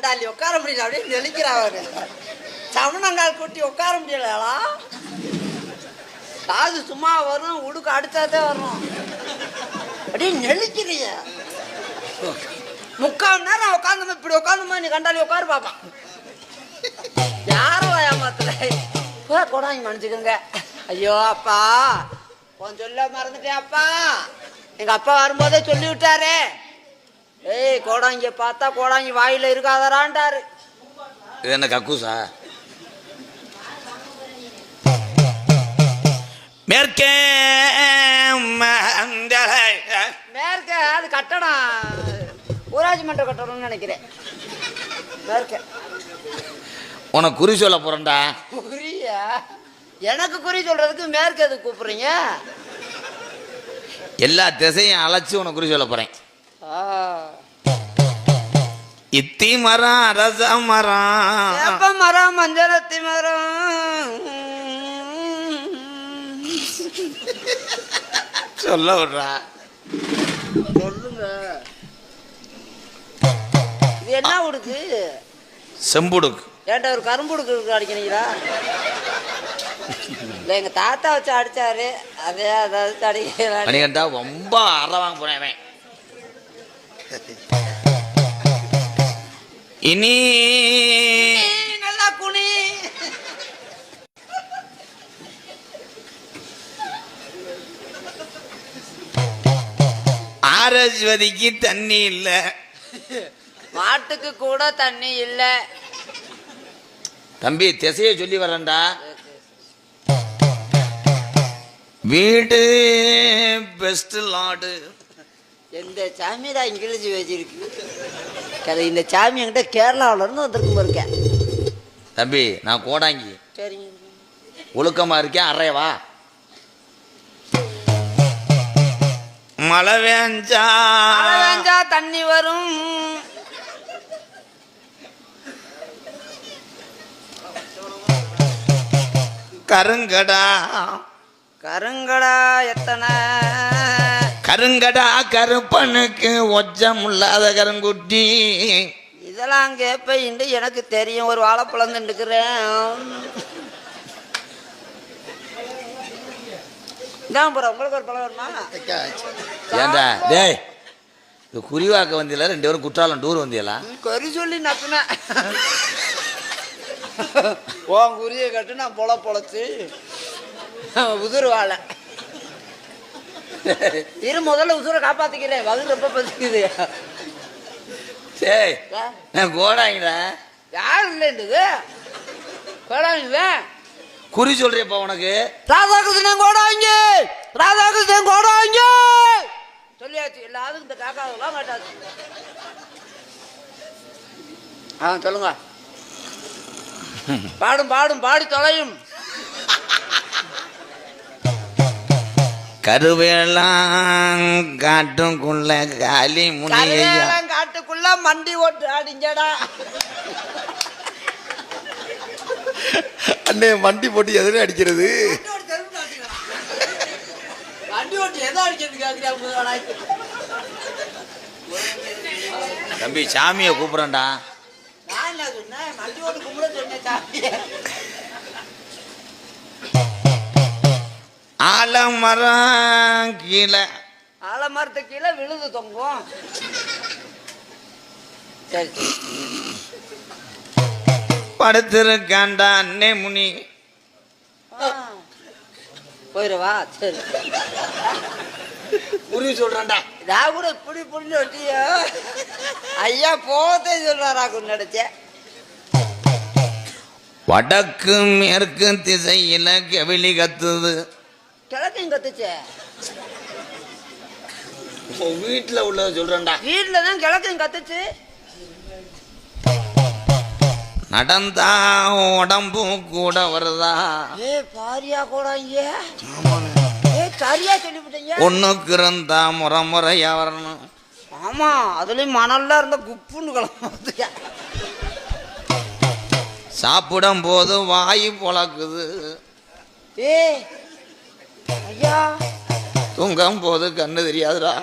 கண்டாளி உட்கார முடியல, அப்படியே நெளிக்கிறாரு. சமணங்கால் குட்டி உட்கார முடியலா. காது சும்மா வரும், உடுக்கு அடிச்சாதே வரும். அப்படியே நெளிக்கிறிய. 3/4 நேரம் உட்காந்து இப்படி உட்காந்துமா நீ கண்டாளி உட்காரு பாப்பான். யாரும் ஏமாத்தல. கொடாங்க மன்னிச்சுக்கோங்க. ஐயோ அப்பா கொஞ்சம் சொல்ல மறந்துட்டேன் அப்பா. எங்க அப்பா வரும்போதே சொல்லி விட்டாரு, ஏய் கோடாங்க பார்த்தா கோடாங்கி வாயில இருக்காதரான்டாரு. இது என்ன கக்கூசா? மேற்கே மேற்க அது கட்டடம், ஊராட்சி மன்ற கட்டடம்னு நினைக்கிறேன். மேற்க உனக்கு குறி சொல்ல போறேன்டா. குறியா? எனக்கு குறி சொல்றதுக்கு மேற்கு எதுக்கு கூப்பிடுறீங்க? எல்லா திசையும் அழைச்சு உனக்கு குறி சொல்ல போறேன். இத்தி மரம், அரச மரம், வேப்ப மரம், மஞ்சளத்தி மரம். சொல்ல விடுறா. சொல்லுங்க. இது என்ன உடுக்கு? செம்புடுக்கு. ஏன்டா ஒரு கரும்புடுக்கு அடிக்கிறீங்களா? இல்லை எங்க தாத்தா வச்சு அடிச்சாரு, அதே அதாவது அடிக்கிறா. ரொம்ப அற வாங்க போனேன். இனி நல்லா குனி. ஆரஸ்வதிக்கு தண்ணி இல்ல, மாட்டுக்கு கூட தண்ணி இல்ல. தம்பி திசையை சொல்லி வரேன்டா. வீடு பெஸ்ட் லாடு. எந்த சாமி தான் இங்கிலீஷ் வச்சிருக்கு? இந்த சாமி என்கிட்ட கேரளாவில இருந்து வந்திருக்கும் இருக்கேன். தம்பி நான் கோடாங்கி. சரிங்க. ஒழுக்கமா இருக்கேன். அறையவா மழை வேஞ்சா தண்ணி வரும். கருங்கடா கருங்கடா எத்தனை? கருங்கடா கருப்பனுக்கு ஒச்சம் இல்லாத கருங்குட்டி. இதெல்லாம் கேப்ப இன்று எனக்கு தெரியும். ஒரு வாழைப்பழம் திண்டுக்கிறேன். இதான் போற உங்களுக்கு ஒரு பழம் வருமா? ஏண்டா டேய், இது குறிவாக்க வந்தியல, 2 பேரும் குற்றாலம் டூர் வந்தியலா? குறி சொல்லி நக்குன உன் குறியை கட்டு நான் பொழைச்சு உதிர் வாழ இரு. முதல்ல உசுரை காப்பாத்திக்கிறேன். வகுது ரொம்ப பசிக்குது. சரி நான் கோடாங்கடா. யார் இல்லைன்றது கோடாங்க குறி சொல்றியப்பா உனக்கு. ராதாகிருஷ்ணன் கோடாங்க, ராதாகிருஷ்ணன் கோடாங்க சொல்லியாச்சு. எல்லாரும் இந்த காக்காவெல்லாம் காட்டாச்சு. சொல்லுங்க. பாடும் பாடும் பாடி தொலையும். கருவேலாம் காட்டுக்குள்ள காலி முனியெல்லாம் காட்டுக்குள்ள மண்டி ஓட்டு ஆடிஞ்சடா. அண்ணே மண்டி போட்டு எதுன்னு அடிக்கிறது? வண்டி ஓட்டு எதோ அடிக்கிறது. தம்பி சாமியை கூப்பிடுறேன்டா. நான் என்ன சொன்னேன்? மண்டி ஓட்டு கும்பிட சொன்னேன் சாமியை. ஆலமரம் கீழே, ஆலமரத்து கீழே விழுது தொங்கும். சரி படுத்திருக்காண்டா அண்ணே முனி. போயிடுவா. சரி புரிய சொல்றேன்டா. நான் கூட இப்படி புரிஞ்சு வட்டியா ஐயா போதே சொல்றாரா நினைச்சேன். வடக்கு மேற்கு திசையில கெவிலி கத்துது. கிழக்கையும் கத்துச்சே. வீட்டுல உள்ளத சொல்றேன்டா. வீட்டுல தான் கிழக்கையும் கத்துச்சு. நடந்தா உடம்பு கூட வருதா? ஏ பாரியா கூட ஐயா. சரியா சொல்லிவிட்டீங்க. ஒண்ணுக்கு இருந்தா முறையா வரணும். ஆமா அதுலயும் மணல்ல இருந்த குப்புன்னு கிளம்ப. சாப்பிடும் போது வாயு பொழக்குது. ஏ ஐயா தூங்கும் போது கண்ணு தெரியாதுடா.